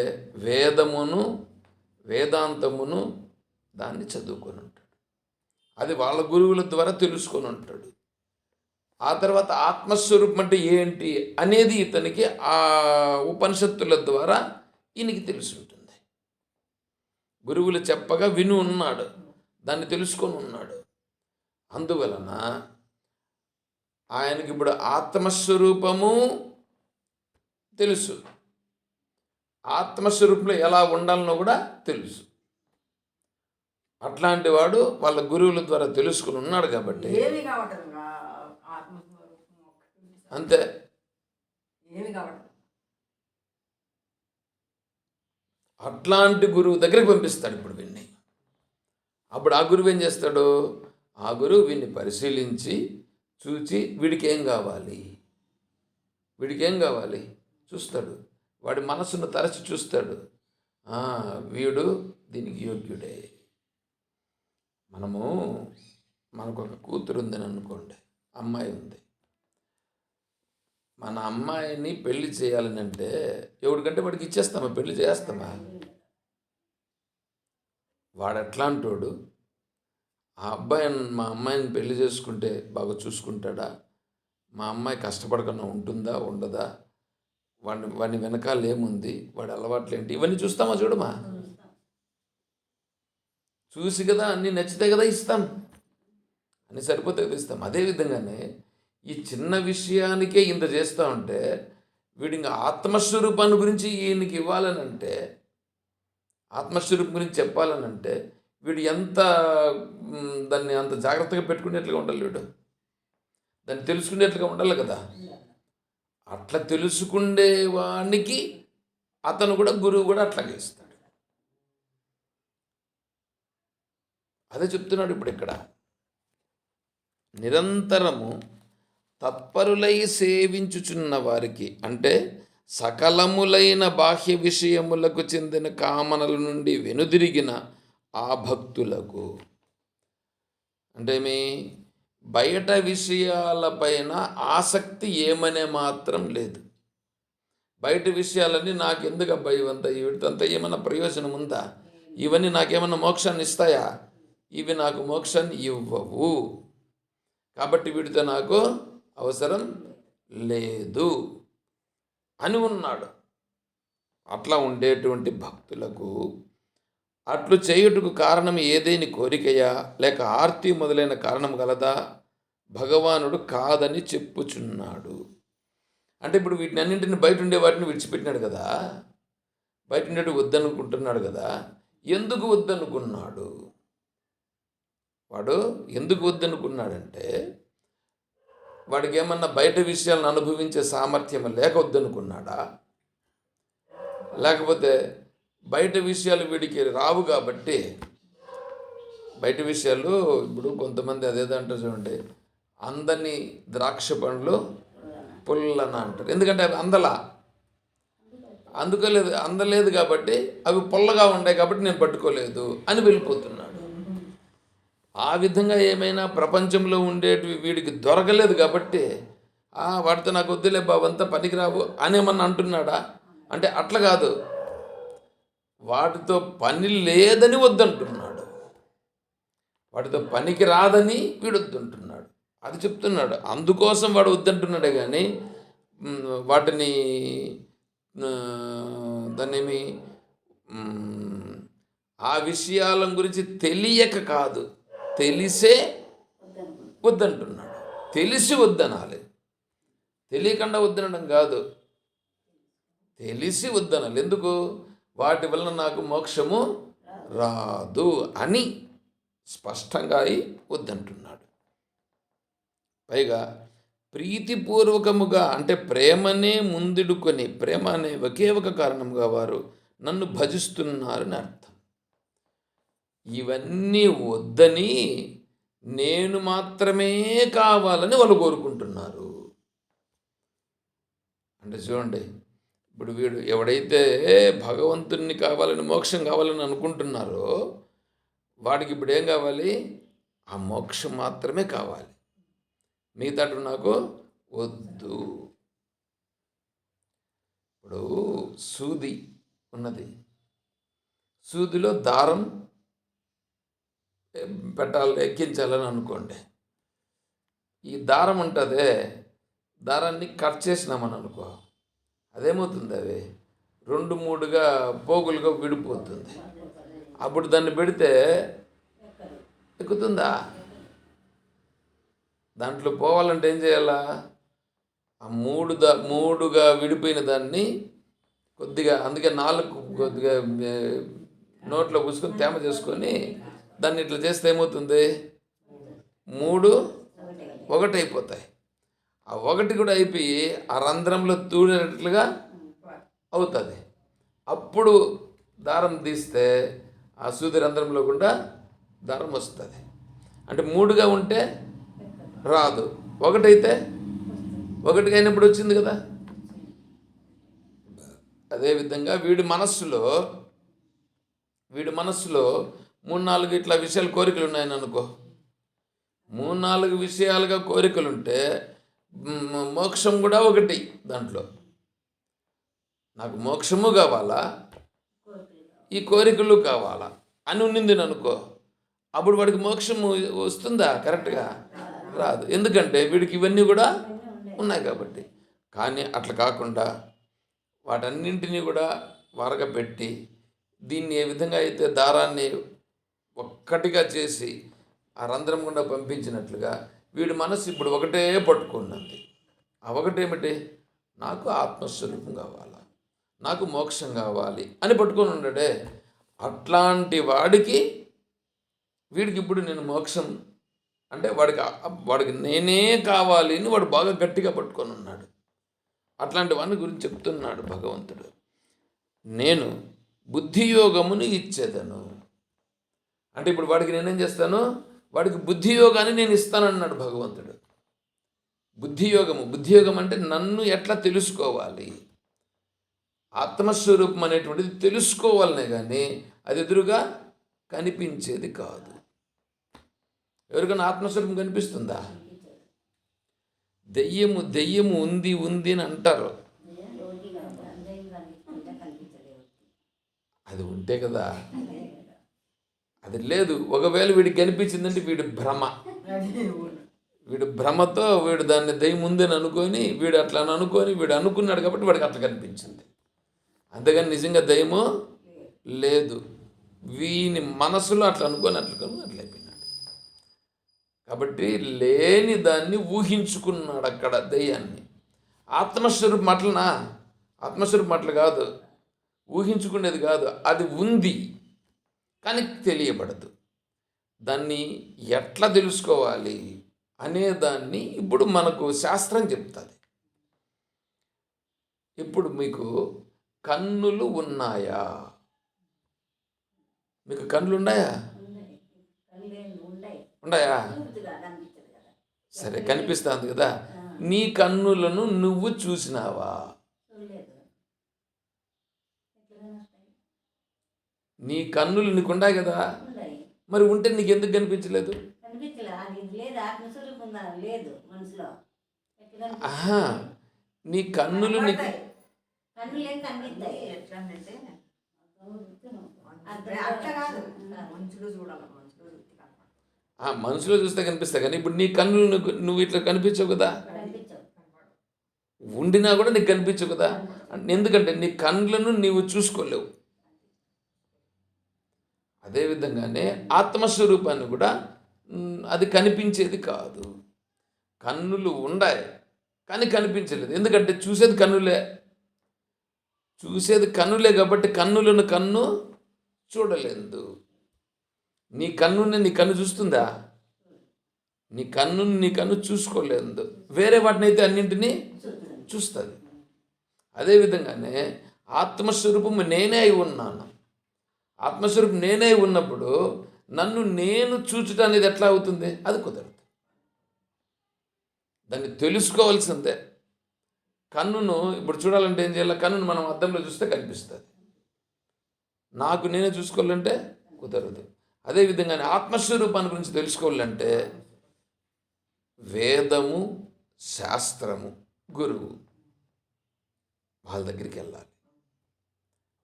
వేదమును వేదాంతమును దాన్ని చదువుకొని ఉంటాడు. అది వాళ్ళ గురువుల ద్వారా తెలుసుకొని ఉంటాడు. ఆ తర్వాత ఆత్మస్వరూపం అంటే ఏంటి అనేది ఇతనికి ఆ ఉపనిషత్తుల ద్వారా ఈయనకి తెలిసి ఉంటుంది. గురువులు చెప్పగా విని ఉన్నాడు, దాన్ని తెలుసుకొని ఉన్నాడు. అందువలన ఆయనకి ఇప్పుడు ఆత్మస్వరూపము తెలుసు, ఆత్మస్వరూపంలో ఎలా ఉండాలనో కూడా తెలుసు. అట్లాంటి వాడు వాళ్ళ గురువుల ద్వారా తెలుసుకుని ఉన్నాడు. కాబట్టి అంతే. అట్లాంటి గురువు దగ్గరికి పంపిస్తాడు ఇప్పుడు వీడిని. అప్పుడు ఆ గురువు ఏం చేస్తాడు? ఆ గురువు వీడిని పరిశీలించి చూచి వీడికి ఏం కావాలి, చూస్తాడు. వాడి మనసును తరచి చూస్తాడు. వీడు దీనికి యోగ్యుడే. మనకు ఒక కూతురు ఉందని అనుకోండి, అమ్మాయి ఉంది. మన అమ్మాయిని పెళ్లి చేయాలని అంటే ఎవడికంటే వాడికి ఇచ్చేస్తామా, పెళ్లి చేస్తామా? వాడు ఎట్లాంటోడు, మా అమ్మాయిని పెళ్లి చేసుకుంటే బాగా చూసుకుంటాడా, మా అమ్మాయి కష్టపడకుండా ఉంటుందా ఉండదా, వాడిని వెనకాల ఏముంది, వాడి అలవాట్లు ఏంటి, ఇవన్నీ చూస్తామా చూడమా? చూసి కదా అన్నీ నచ్చితే కదా ఇస్తాం, అన్నీ సరిపోతే కదా ఇస్తాం. అదేవిధంగానే ఈ చిన్న విషయానికే ఇంత చేస్తూ ఉంటే వీడి ఇంకా ఆత్మస్వరూపాన్ని గురించి ఈయనకి ఇవ్వాలనంటే, ఆత్మస్వరూపం గురించి చెప్పాలనంటే వీడు దాన్ని అంత జాగ్రత్తగా పెట్టుకునేట్లుగా ఉండాలి. వీడు దాన్ని తెలుసుకునేట్లుగా ఉండాలి కదా. అట్లా తెలుసుకునేవానికి అతను కూడా, గురువు కూడా అట్లాగే ఇస్తాడు. అదే చెప్తున్నాడు ఇప్పుడు ఇక్కడ. నిరంతరము తత్పరులై సేవించుచున్న వారికి, అంటే సకలములైన బాహ్య విషయములకు చెందిన కామనల నుండి వెనుదిరిగిన ఆ భక్తులకు, అంటే బయట విషయాలపైన ఆసక్తి ఏమనే మాత్రం లేదు. బయట విషయాలన్నీ నాకెందుకు అబ్బాయి, వీటితో ఏమన్నా ప్రయోజనం ఉందా, ఇవన్నీ నాకేమన్నా మోక్షాన్ని ఇస్తాయా, ఇవి నాకు మోక్షాన్ని ఇవ్వవు, కాబట్టి వీటితో నాకు అవసరం లేదు అని ఉన్నాడు. అట్లా ఉండేటువంటి భక్తులకు అట్లు చేయుటకు కారణం ఏదేని కోరికయా లేక ఆర్తి మొదలైన కారణం గలదా, భగవానుడు కాదని చెప్పుచున్నాడు. అంటే ఇప్పుడు వీటిని అన్నింటిని బయట ఉండే వాటిని విడిచిపెట్టినాడు కదా, బయట ఉండేటి వద్దనుకుంటున్నాడు కదా. ఎందుకు వద్దనుకున్నాడు? వాడు ఎందుకు వద్దనుకున్నాడంటే వాడికి ఏమన్నా బయట విషయాలను అనుభవించే సామర్థ్యం లేక వద్దనుకున్నాడా, లేకపోతే బయట విషయాలు వీడికి రావు కాబట్టి, బయట విషయాలు ఇప్పుడు కొంతమంది అదేదో అంటారు చూడండి, అందని ద్రాక్ష పండ్లు పుల్లన అంటారు. ఎందుకంటే అవి అందలేదు కాబట్టి, అవి పుల్లగా ఉన్నాయి కాబట్టి నేను పట్టుకోలేదు అని వెళ్ళిపోతున్నాడు. ఆ విధంగా ఏమైనా ప్రపంచంలో ఉండేటివి వీడికి దొరకలేదు కాబట్టి వాటితో నాకు వద్దులే బావంతా పనికిరావు అనేమన్నా అంటున్నాడా అంటే అట్లా కాదు, వాటితో పని లేదని వద్దంటున్నాడు, వాటితో పనికి రాదని వీడు వద్దంటున్నాడు. అది చెప్తున్నాడు. అందుకోసం వాడు వద్దంటున్నాడే కానీ వాటిని దాన్నేమి ఆ విషయాల గురించి తెలియక కాదు, తెలిసే వద్దంటున్నాడు. తెలిసి వద్దనాలి, తెలియకుండా వద్దనడం కాదు, తెలిసి వద్దనాలి. ఎందుకు? వాటి వలన నాకు మోక్షము రాదు అని స్పష్టంగా వద్దంటున్నాడు. పైగా ప్రీతిపూర్వకముగా, అంటే ప్రేమనే ముందిడుకొని, ప్రేమ అనే ఒకే ఒక కారణంగా వారు నన్ను భజిస్తున్నారని అర్థం. ఇవన్నీ వద్దని నేను మాత్రమే కావాలని వాళ్ళు కోరుకుంటున్నారు. అంటే చూడండి, ఇప్పుడు వీడు ఎవడైతే భగవంతుణ్ణి కావాలని, మోక్షం కావాలని అనుకుంటున్నారో వాడికి ఇప్పుడు ఏం కావాలి? ఆ మోక్షం మాత్రమే కావాలి, మిగతాడు నాకు వద్దు. ఇప్పుడు సూది ఉన్నది, సూదిలో దారం ఎక్కించాలని అనుకోండి. ఈ దారం ఉంటుందే, దారాన్ని కట్ చేసినామని అనుకో, అదేమవుతుంది? అవి 2-3గా పోగులుగా విడిపోతుంది. అప్పుడు దాన్ని పెడితే ఎక్కుతుందా? దాంట్లో పోవాలంటే ఏం చేయాలా? ఆ మూడుగా విడిపోయిన దాన్ని కొద్దిగా, అందుకే 4 కొద్దిగా నోట్లో పూసుకొని తేమ చేసుకొని దాన్ని ఇట్లా చేస్తే ఏమవుతుంది? 3 ఒకటైపోతాయి. ఆ ఒకటి కూడా అయిపోయి ఆ రంధ్రంలో తూడినట్లుగా అవుతుంది. అప్పుడు దారం తీస్తే ఆ సూది రంధ్రంలో కూడా దారం వస్తుంది. అంటే 3గా ఉంటే రాదు, ఒకటైతే ఒకటిగా అయినప్పుడు వచ్చింది కదా. అదేవిధంగా వీడి మనస్సులో 3-4 ఇట్లా విషయాలు కోరికలు ఉన్నాయని అనుకో. 3-4 విషయాలుగా కోరికలుంటే మోక్షం కూడా ఒకటి. దాంట్లో నాకు మోక్షము కావాలా, ఈ కోరికలు కావాలా అని ఉన్నింది అనుకో, అప్పుడు వాడికి మోక్షం వస్తుందా? కరెక్ట్గా రాదు. ఎందుకంటే వీడికి ఇవన్నీ కూడా ఉన్నాయి కాబట్టి. కానీ అట్లా కాకుండా వాటన్నింటినీ కూడా వరగపెట్టి దీన్ని ఏ విధంగా అయితే దారాన్ని ఒక్కటిగా చేసి ఆ రంధ్రం గుండా పంపించినట్లుగా వీడి మనసు ఇప్పుడు ఒకటే పట్టుకున్నది. ఆ ఒకటేమిటి? నాకు ఆత్మస్వరూపం కావాలా, నాకు మోక్షం కావాలి అని పట్టుకొని ఉన్నాడే. అట్లాంటి వీడికి ఇప్పుడు నేను మోక్షం అంటే వాడికి నేనే కావాలి అని వాడు బాగా గట్టిగా పట్టుకొని ఉన్నాడు. అట్లాంటి వాడిని గురించి చెప్తున్నాడు భగవంతుడు. నేను బుద్ధియోగమును ఇచ్చేదను అంటే ఇప్పుడు వాడికి నేనేం చేస్తాను? వాడికి బుద్ధియోగాన్ని నేను ఇస్తానన్నాడు భగవంతుడు. బుద్ధియోగం అంటే నన్ను ఎట్లా తెలుసుకోవాలి, ఆత్మస్వరూపం అనేటువంటిది తెలుసుకోవాలనే కానీ అది ఎదురుగా కనిపించేది కాదు. ఎవరికైనా ఆత్మస్వరూపం కనిపిస్తుందా? దెయ్యము ఉంది అని అంటారు. అది ఉంటే కదా, అది లేదు. ఒకవేళ వీడికి కనిపించిందంటే వీడు భ్రమతో వీడు దాన్ని దెయ్యం ఉందని అనుకొని వీడు అట్లా అనుకొని వీడు అనుకున్నాడు కాబట్టి వాడికి అట్లా కనిపించింది. అంతేగాని నిజంగా దెయ్యము లేదు. వీని మనసులో అట్లా అయిపోయినాడు. కాబట్టి లేని దాన్ని ఊహించుకున్నాడు అక్కడ దెయ్యాన్ని. ఆత్మస్వరూపం అట్లలు కాదు, ఊహించుకునేది కాదు. అది ఉంది కానీ తెలియబడదు. దాన్ని ఎట్లా తెలుసుకోవాలి అనేదాన్ని ఇప్పుడు మనకు శాస్త్రం చెప్తుంది. ఇప్పుడు మీకు కన్నులు ఉన్నాయా? మీకు కన్నులు ఉన్నాయా? ఉన్నాయా? సరే, కనిపిస్తుంది కదా. నీ కన్నులను నువ్వు చూసినావా? నీ కన్నులు నీకున్నాయి కదా, మరి ఉంటే నీకు ఎందుకు కనిపించలేదు? ఆహా, నీ కన్నులు నీకు మనసులో చూస్తే కనిపిస్తాయి. కానీ ఇప్పుడు నీ కన్నులు నువ్వు ఇట్లా కనిపించవు కదా, ఉండినా కూడా నీకు కనిపించవు కదా. ఎందుకంటే నీ కన్నులను నీవు చూసుకోలేవు. అదేవిధంగానే ఆత్మస్వరూపాన్ని కూడా అది కనిపించేది కాదు. కన్నులు ఉన్నాయి కానీ కనిపించలేదు. ఎందుకంటే చూసేది కన్నులే కాబట్టి కన్నులను కన్ను చూడలేదు. నీ కన్ను చూస్తుందా? నీ కన్ను చూసుకోలేదు. వేరే వాటినైతే అన్నింటినీ చూస్తుంది. అదేవిధంగానే ఆత్మస్వరూపము నేనే అయి ఉన్నాను. ఆత్మస్వరూపం నేనే ఉన్నప్పుడు నన్ను నేను చూచుట అనేది ఎట్లా అవుతుంది? అది కుదరదు. దాన్ని తెలుసుకోవాల్సిందే. కన్నును ఇప్పుడు చూడాలంటే ఏం చేయాలి? కన్నును మనం అద్దంలో చూస్తే కనిపిస్తుంది. నాకు నేనే చూసుకోవాలంటే కుదరదు. అదేవిధంగానే ఆత్మస్వరూపాన్ని గురించి తెలుసుకోవాలంటే వేదము, శాస్త్రము, గురువు వాళ్ళ దగ్గరికి వెళ్ళాలి.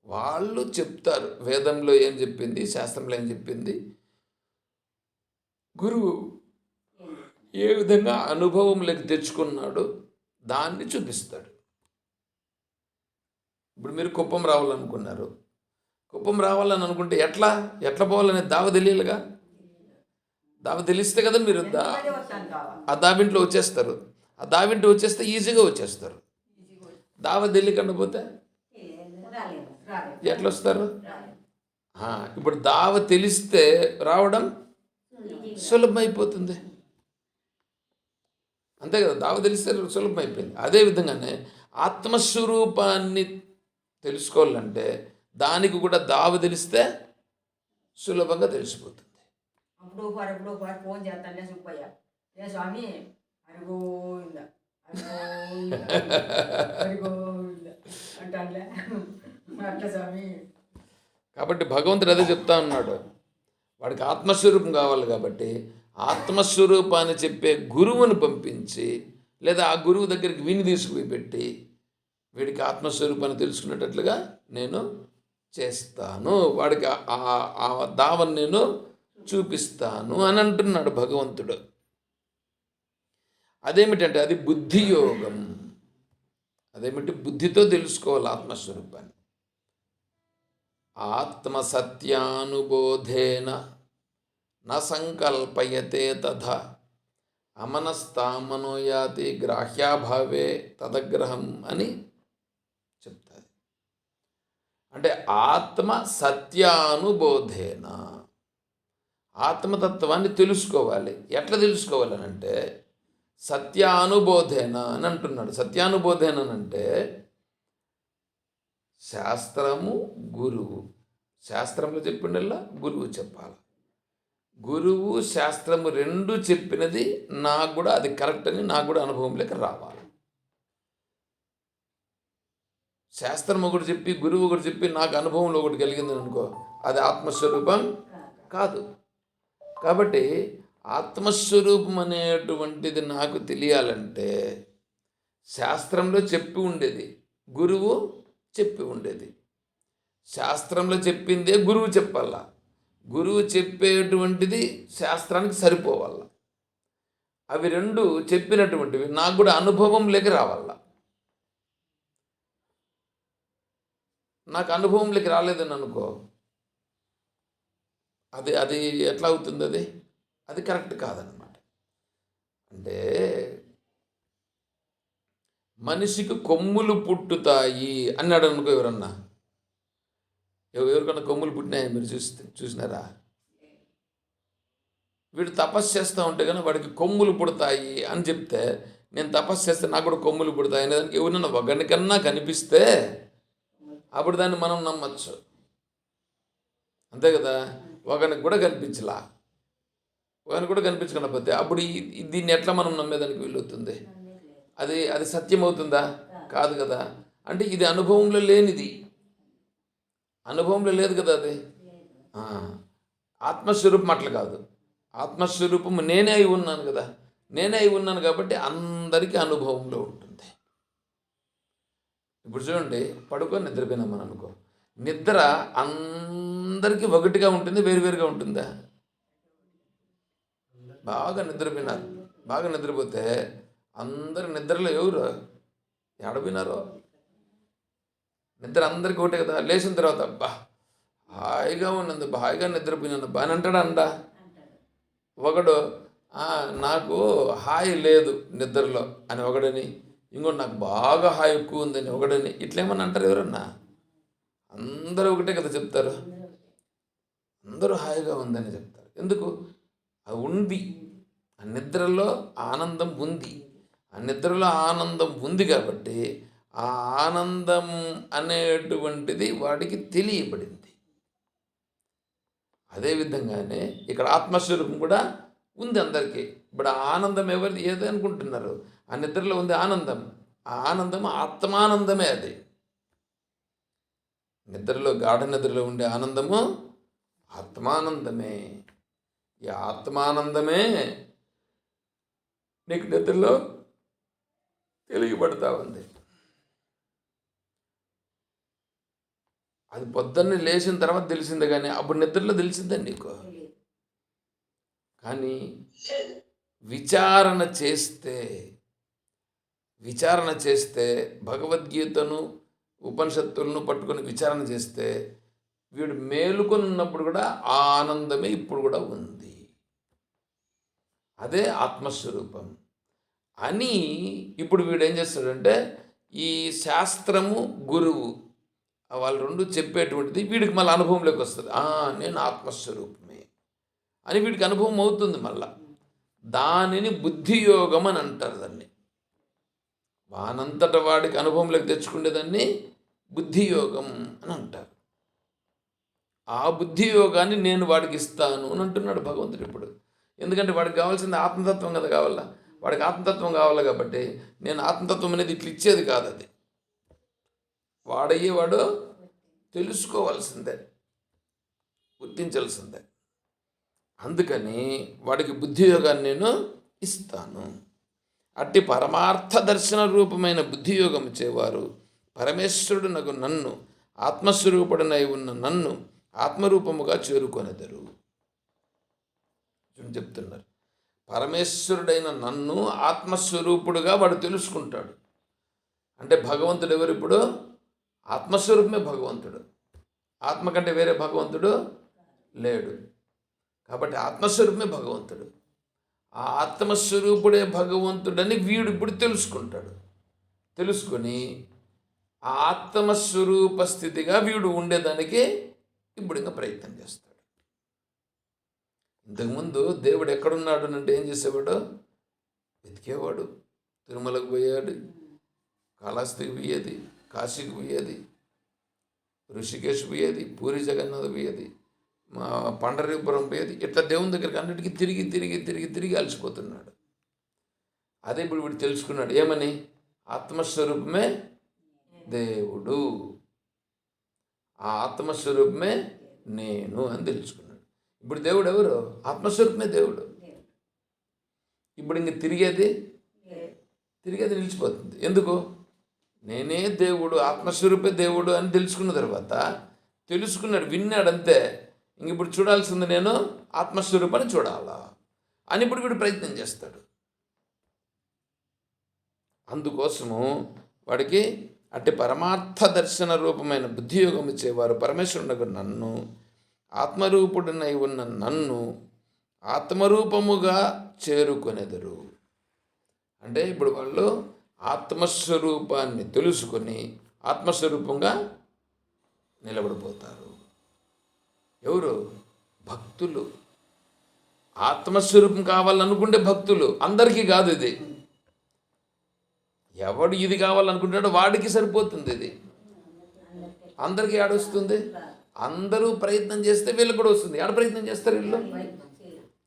వాళ్ళు చెప్తారు వేదంలో ఏం చెప్పింది, శాస్త్రంలో ఏం చెప్పింది, గురువు ఏ విధంగా అనుభవంలోకి తెచ్చుకున్నాడు దాన్ని చూపిస్తాడు. ఇప్పుడు మీరు కుప్పం రావాలనుకున్నారు. కుప్పం రావాలని అనుకుంటే ఎట్లా పోవాలనే దావ తెలియాలిగా. దావ తెలిస్తే కదా మీరు ఆ దావింట్లో వచ్చేస్తారు. ఆ దావింట్లో వచ్చేస్తే ఈజీగా వచ్చేస్తారు. దావ తెలియకుండా పోతే ఎట్లా వస్తారు? ఇప్పుడు దావ తెలిస్తే రావడం సులభం అయిపోతుంది. అంతే కదా, దావ తెలిస్తే సులభం అయిపోయింది. అదేవిధంగానే ఆత్మస్వరూపాన్ని తెలుసుకోవాలంటే దానికి కూడా దావ తెలిస్తే సులభంగా తెలిసిపోతుంది. అప్పుడు ఫోన్ చేస్తాను సుబ్బయ్య, ఏ స్వామి అరిగోవింద అరిగోవింద అరిగోవింద అంటానులే అట్లా స్వామి. కాబట్టి భగవంతుడు అదే చెప్తా ఉన్నాడు, వాడికి ఆత్మస్వరూపం కావాలి కాబట్టి ఆత్మస్వరూపాన్ని చెప్పే గురువుని పంపించి, లేదా ఆ గురువు దగ్గరికి విని తీసుకుపోయి పెట్టి వీడికి ఆత్మస్వరూపాన్ని తెలుసుకునేటట్లుగా నేను చేస్తాను, వాడికి ఆ దావని నేను చూపిస్తాను అని అంటున్నాడు భగవంతుడు. అదేమిటంటే అది బుద్ధియోగం. అదేమిటి? బుద్ధితో తెలుసుకోవాలి ఆత్మస్వరూపాన్ని. ఆత్మసత్యానుబోధేన న సంకల్పయతే తథా అమనస్తామనోయాతి గ్రాహ్యాభావే తదగ్రహం అని చెప్తాది. అంటే ఆత్మ సత్యానుబోధేన, ఆత్మతత్వాన్ని తెలుసుకోవాలి. ఎట్లా తెలుసుకోవాలి అని అంటే సత్యానుబోధేన అని అంటున్నాడు. సత్యానుబోధేన అంటే శాస్త్రము గురువు, శాస్త్రంలో చెప్పిండల్లా గురువు చెప్పాలి. గురువు శాస్త్రము రెండు చెప్పినది నాకు కూడా అది కరెక్ట్ అని నాకు కూడా అనుభవంలోకి రావాలి. శాస్త్రం ఒకటి చెప్పి గురువు ఒకటి చెప్పి నాకు అనుభవంలో ఒకటి కలిగిందని అనుకో, అది ఆత్మస్వరూపం కాదు. కాబట్టి ఆత్మస్వరూపం అనేటువంటిది నాకు తెలియాలంటే శాస్త్రంలో చెప్పి ఉండేది, గురువు చెప్పి ఉండేది. శాస్త్రంలో చెప్పిందే గురువు చెప్పాలా, గురువు చెప్పేటువంటిది శాస్త్రానికి సరిపోవాల. అవి రెండు చెప్పినటువంటివి నాకు కూడా అనుభవంలోకి రావాల. నాకు అనుభవంలోకి రాలేదని అనుకో, అది అది ఎట్లా అవుతుంది? అది కరెక్ట్ కాదనమాట. అంటే మనిషికి కొమ్ములు పుట్టుతాయి అన్నాడు అనుకో ఎవరన్నా, ఎవరికన్నా కొమ్ములు పుట్టినాయి మీరు చూసినారా? వీడు తపస్సు చేస్తూ ఉంటే కానీ వాడికి కొమ్ములు పుడతాయి అని చెప్తే, నేను తపస్సు చేస్తే నాకు కూడా కొమ్ములు పుడతాయి అనేదానికి ఎవరినన్నా ఒకరికన్నా కనిపిస్తే అప్పుడు దాన్ని మనం నమ్మచ్చు. అంతే కదా? ఒకరికి కూడా కనిపించలా, ఒకరికి కూడా కనిపించకపోతే అప్పుడు దీన్ని ఎట్లా మనం నమ్మేదానికి వీలవుతుంది? అది సత్యం అవుతుందా? కాదు కదా. అంటే ఇది అనుభవంలో లేనిది, అనుభవంలో లేదు కదా అది. ఆత్మస్వరూపం అట్లా కాదు. ఆత్మస్వరూపం నేనే అయి ఉన్నాను కదా, నేనే అయి ఉన్నాను కాబట్టి అందరికీ అనుభవంలో ఉంటుంది. ఇప్పుడు చూడండి, పడుకొని నిద్రపోయినాం మనం అనుకో, నిద్ర అందరికీ ఒకటిగా ఉంటుంది, వేరువేరుగా ఉంటుందా? బాగా నిద్రపోయినారు, బాగా నిద్రపోతే అందరు నిద్రలో ఎవరు ఎడపోయినారో? నిద్ర అందరికీ ఒకటే కదా. లేచిన తర్వాత అబ్బా హాయిగా ఉన్నది, హాయిగా నిద్రపోయినాను బాగా అంటాడా? ఒకడు నాకు హాయి లేదు నిద్రలో అని ఒకడని, ఇంకోటి నాకు బాగా హాయి ఎక్కువ ఉందని ఒకడని, ఇట్లేమని అంటారు ఎవరన్నా? అందరూ ఒకటే కదా చెప్తారు, అందరూ హాయిగా ఉందని చెప్తారు. ఎందుకు? అది ఉంది, ఆ నిద్రలో ఆనందం ఉంది. ఆ నిద్రలో ఆనందం ఉంది కాబట్టి ఆ ఆనందం అనేటువంటిది వాడికి తెలియబడింది. అదేవిధంగానే ఇక్కడ ఆత్మస్వరూపం కూడా ఉంది అందరికీ. ఇప్పుడు ఆ ఆనందం ఎవరిది ఏది అనుకుంటున్నారు? ఆ నిద్రలో ఉంది ఆనందం, ఆ ఆనందం ఆత్మానందమే. అది నిద్రలో, గాఢ నిద్రలో ఉండే ఆనందము ఆత్మానందమే. ఈ ఆత్మానందమే నీకు నిద్రలో తెలియబడతా ఉంది. అది పొద్దున్నే లేచిన తర్వాత తెలిసిందే, కానీ అప్పుడు నిద్రలో తెలిసిందే నీకు. కానీ విచారణ చేస్తే భగవద్గీతను ఉపనిషత్తులను పట్టుకొని విచారణ చేస్తే వీడు మేలుకొని ఉన్నప్పుడు కూడా ఆ ఆనందమే ఇప్పుడు కూడా ఉంది. అదే ఆత్మస్వరూపం అని ఇప్పుడు వీడు ఏం చేస్తాడంటే, ఈ శాస్త్రము గురువు వాళ్ళు రెండు చెప్పేటువంటిది వీడికి మళ్ళీ అనుభవంలోకి వస్తుంది. నేను ఆత్మస్వరూపమే అని వీడికి అనుభవం అవుతుంది. మళ్ళా దానిని బుద్ధియోగం అని అంటారు. దాన్ని వానంతట వాడికి అనుభవంలోకి తెచ్చుకునేదాన్ని బుద్ధియోగం అని అంటారు. ఆ బుద్ధియోగాన్ని నేను వాడికి ఇస్తాను అని అంటున్నాడు భగవంతుడు ఇప్పుడు. ఎందుకంటే వాడికి కావాల్సింది ఆత్మతత్వం కదా కావాలా. వాడికి ఆత్మతత్వం కావాలి కాబట్టి నేను ఆత్మతత్వం అనేది ఇట్లా ఇచ్చేది కాదు. అది వాడయ్యేవాడు తెలుసుకోవాల్సిందే, గుర్తించాల్సిందే. అందుకని వాడికి బుద్ధియోగాన్ని నేను ఇస్తాను. అట్టి పరమార్థ దర్శన రూపమైన బుద్ధియోగం ఇచ్చేవారు పరమేశ్వరుడు నగు నన్ను, ఆత్మస్వరూపుడనై ఉన్న నన్ను ఆత్మరూపముగా చేరుకొనెదరు. చెప్తున్నారు, పరమేశ్వరుడైన నన్ను ఆత్మస్వరూపుడుగా వాడు తెలుసుకుంటాడు. అంటే భగవంతుడు ఎవరు? ఇప్పుడు ఆత్మస్వరూపమే భగవంతుడు. ఆత్మ కంటే వేరే భగవంతుడు లేడు. కాబట్టి ఆత్మస్వరూపమే భగవంతుడు. ఆ ఆత్మస్వరూపుడే భగవంతుడని వీడు ఇప్పుడు తెలుసుకుంటాడు. తెలుసుకొని ఆ ఆత్మస్వరూప స్థితిగా వీడు ఉండేదానికి ఇప్పుడు ఇంకా ప్రయత్నం చేస్తాడు. ఇంతకుముందు దేవుడు ఎక్కడున్నాడు అంటే ఏం చేసేవాడు? వెతికేవాడు. తిరుమలకు పోయాడు, కాళహస్తికి పోయేది, కాశీకి పోయేది, ఋషికేశ్ పోయేది, పూరి జగన్నాథ్ పోయేది, మా పండరీపురం పోయేది. ఇట్లా దేవుని దగ్గరికి అన్నిటికీ తిరిగి తిరిగి తిరిగి తిరిగి అలసిపోతున్నాడు. అదే ఇప్పుడు వీడు తెలుసుకున్నాడు. ఏమని? ఆత్మస్వరూపమే దేవుడు, ఆ ఆత్మస్వరూపమే నేను అని తెలుసుకున్నాడు. ఇప్పుడు దేవుడు ఎవరు? ఆత్మస్వరూపమే దేవుడు. ఇప్పుడు ఇంక తిరిగేది నిలిచిపోతుంది. ఎందుకు? నేనే దేవుడు, ఆత్మస్వరూపే దేవుడు అని తెలుసుకున్న తర్వాత తెలుసుకున్నాడు, విన్నాడంతే. ఇంక ఇప్పుడు చూడాల్సింది నేను ఆత్మస్వరూపాన్ని చూడాలా అని ఇప్పుడు వీడు ప్రయత్నం చేస్తాడు. అందుకోసము వాడికి అట్టి పరమార్థ దర్శన రూపమైన బుద్ధియోగం ఇచ్చేవారు పరమేశ్వరుడు నన్ను, ఆత్మరూపుడినై ఉన్న నన్ను ఆత్మరూపముగా చేరుకొనెదరు. అంటే ఇప్పుడు వాళ్ళు ఆత్మస్వరూపాన్ని తెలుసుకొని ఆత్మస్వరూపంగా నిలబడిపోతారు. ఎవరు? భక్తులు. ఆత్మస్వరూపం కావాలనుకుంటే భక్తులు. అందరికీ కాదు ఇది. ఎవడు ఇది కావాలనుకుంటాడో వాడికి సరిపోతుంది ఇది. అందరికీ ఆడొస్తుంది. అందరూ ప్రయత్నం చేస్తే వీళ్ళకి కూడా వస్తుంది. ఆడ ప్రయత్నం చేస్తారు, వీళ్ళు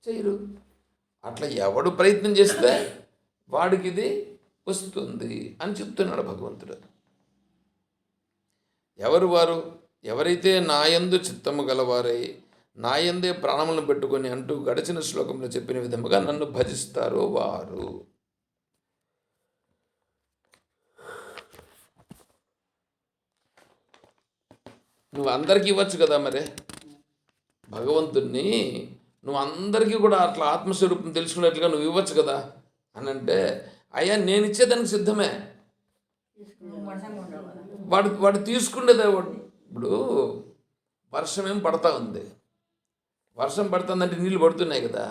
చేయరు. అట్లా ఎవడు ప్రయత్నం చేస్తే వాడికి ఇది వస్తుంది అని చెప్తున్నాడు భగవంతుడు. ఎవరు వారు? ఎవరైతే నాయందు చిత్తము గలవారై నాయందే ప్రాణములను పెట్టుకొని అంటూ గడిచిన శ్లోకంలో చెప్పిన విధముగా నన్ను భజిస్తారో వారు. నువ్వు అందరికీ ఇవ్వచ్చు కదా మరి భగవంతుణ్ణి, నువ్వు అందరికీ కూడా అట్లా ఆత్మస్వరూపం తెలుసుకున్నట్లుగా నువ్వు ఇవ్వచ్చు కదా అని అంటే, అయ్యా నేను ఇచ్చేదానికి సిద్ధమే. వాడు తీసుకునేదే. ఇప్పుడు వర్షం ఏం పడతా ఉంది, వర్షం పడుతుందంటే నీళ్ళు పడుతున్నాయి కదా.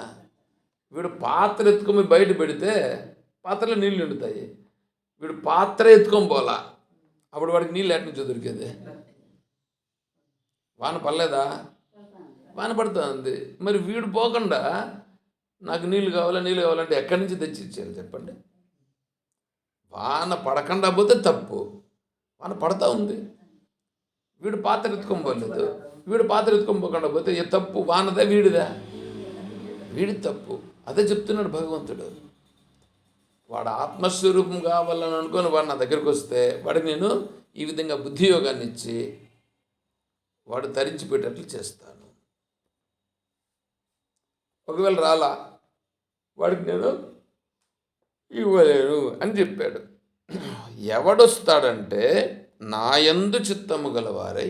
వీడు పాత్ర ఎత్తుకొని బయట పెడితే పాత్రలో నీళ్ళు నిండుతాయి. వీడు పాత్ర ఎత్తుకొని పోలా, అప్పుడు వాడికి నీళ్ళు ఎక్కడి నుంచో దొరికేది? వాన పడలేదా? వాన పడుతుంది. మరి వీడు పోకుండా నాకు నీళ్ళు కావాలంటే ఎక్కడి నుంచి తెచ్చి ఇచ్చేయాలి చెప్పండి? వాన పడకుండా పోతే తప్పు, వాన పడతా ఉంది, వీడు పాత్ర ఎత్తుకొని పోలేదు. వీడు పాత్ర ఎత్తుకొని పోకుండా పోతే ఏ తప్పు? వానదా వీడిదా? వీడి తప్పు. అదే చెప్తున్నాడు భగవంతుడు. వాడు ఆత్మస్వరూపం కావాలని అనుకొని వాడు నా దగ్గరికి వస్తే వాడికి నేను ఈ విధంగా బుద్ధియోగాన్ని ఇచ్చి వాడు ధరించిపెట్టేట్లు చేస్తాను. ఒకవేళ రాలా, వాడికి నేను ఇవ్వలేను అని చెప్పాడు. ఎవడొస్తాడంటే నాయందు చిత్తము గలవారై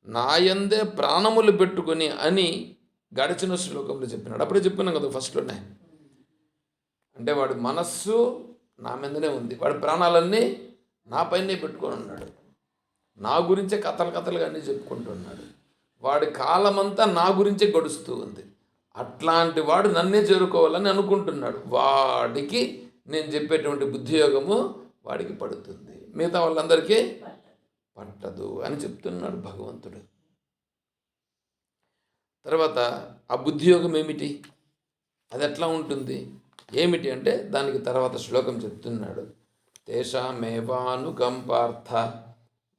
నాయందే ప్రాణములు పెట్టుకొని అని గడిచిన శ్లోకంలో చెప్పినాడు. అప్పుడే చెప్పినాం కదా ఫస్ట్లోనే. అంటే వాడి మనస్సు నా మీదనే ఉంది, వాడి ప్రాణాలన్నీ నా పైనే పెట్టుకొని ఉన్నాడు, నా గురించే కథలుగా అన్నీ చెప్పుకుంటున్నాడు, వాడి కాలమంతా నా గురించే గడుస్తూ ఉంది. అట్లాంటి వాడు నన్నే చేరుకోవాలని అనుకుంటున్నాడు. వాడికి నేను చెప్పేటువంటి బుద్ధియోగము వాడికి పడుతుంది, మిగతా వాళ్ళందరికీ పట్టదు అని చెప్తున్నాడు భగవంతుడు. తర్వాత ఆ బుద్ధియోగం ఏమిటి, అది ఎట్లా ఉంటుంది, ఏమిటి అంటే దానికి తర్వాత శ్లోకం చెప్తున్నాడు. తేషామేవానుకంపార్థ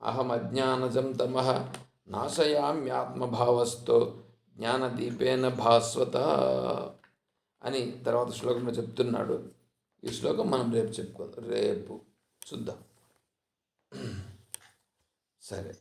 అహం అజ్ఞానజం తమః నాశయామ్యాత్మభావస్థో జ్ఞానదీపేన భాస్వత అని తర్వాత శ్లోకంలో చెప్తున్నాడు. ఈ శ్లోకం మనం రేపు చెప్పుకుందాం, రేపు చూద్దాం. సరే.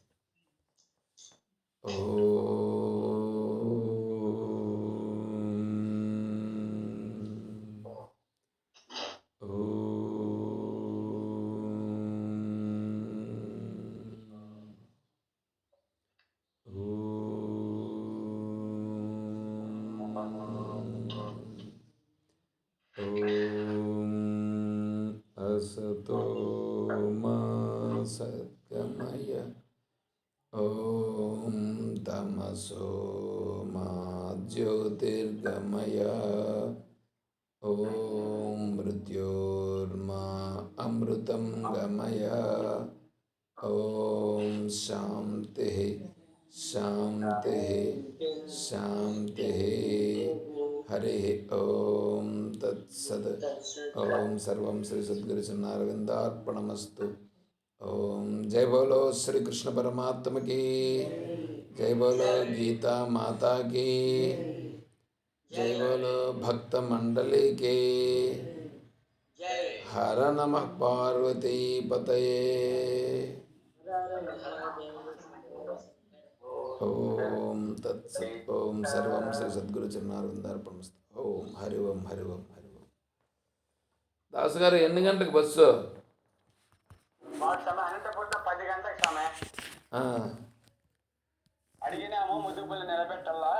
असतो मा सद्गमय ॐ तमसो मा ज्योतिर्गमय ॐ मृत्योर्मा अमृतं गमय ॐ शान्तिः शान्तिः शान्तिः. हरिः ॐ तत्सत्. ॐ सर्वं श्री सद्गुरु चरणारविन्दार्पणमस्तु. ओम जय बोलो श्री कृष्ण परमात्मा की जय, बोलो गीता माता की जय, बोलो भक्त मंडली की हर नमः पार्वती पतये. ओम तत्सत्. ओम सर्वं श्री सद्गुरु चरणारविन्दार्पणमस्तु. ओम हरि ओम हरि ओम हरि ओम. దాస్ గారు ఎన్ని గంటలకు బస్సు? అనంతపురం 10 గంటలకు సమయం ఆ, అడిగినాము, ముదుగుపల్లి నిలబెట్టాలా